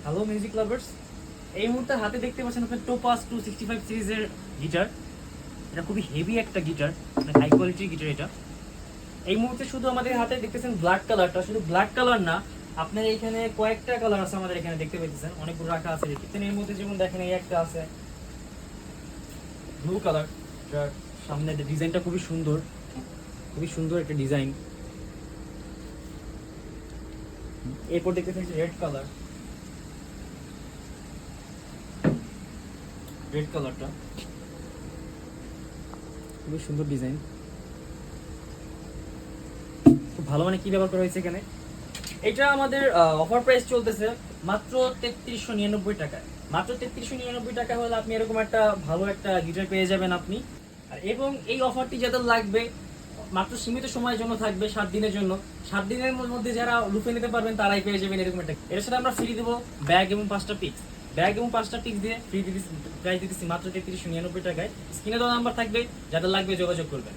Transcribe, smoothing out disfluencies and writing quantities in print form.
Hello music lovers, এই মুহূর্তে হাতে দেখতে পাচ্ছেন আপনার টোপাস 265 সিরিজের গিটার। এটা খুবই হেভি একটা গিটার, মানে হাই কোয়ালিটির গিটার এটা। এই মুহূর্তে শুধু আমাদের হাতে দেখতেছেন ব্ল্যাক কালারটা, শুধু ব্ল্যাক কালার না, আপনার এখানে কয়েকটা কালার আছে আমাদের এখানে দেখতে পাচ্ছেন, অনেকগুলো রাখা আছে দেখতেছেন। এর মধ্যে যেমন দেখেন এই একটা আছে ব্লু কালার, যার সামনে ডিজাইনটা খুবই সুন্দর, খুবই সুন্দর একটা ডিজাইন। এরপর দেখতেছেন রেড কালার, রেড কালারটা খুবই সুন্দর ডিজাইন, খুব ভালো। মানে কি ব্যবহার করা হয়েছে এখানে, এটা আমাদের অফার প্রাইস চলতেছে মাত্র 3399 টাকায়। মাত্র 3399 টাকা হলে আপনি এরকম একটা ভালো একটা গিটার পেয়ে যাবেন আপনি। আর এবং এই অফারটি যাদের লাগবে মাত্র সীমিত সময়ের জন্য থাকবে, 7 দিনের জন্য। 7 দিনের মধ্যে যারা লুফে নিতে পারবেন তারাই পেয়ে যাবেন এরকম একটা। এর সাথে আমরা ফ্রি দেবো ব্যাগ এবং 5টা পিক্স। ব্যাগ এবং 5টা পিক্স দিয়ে ফ্রি দিতেছি, প্রাইস দিতেছি মাত্র 3399 টাকায়। স্ক্রিনে দেওয়া নাম্বার থাকবে, যাদের লাগবে যোগাযোগ করবেন।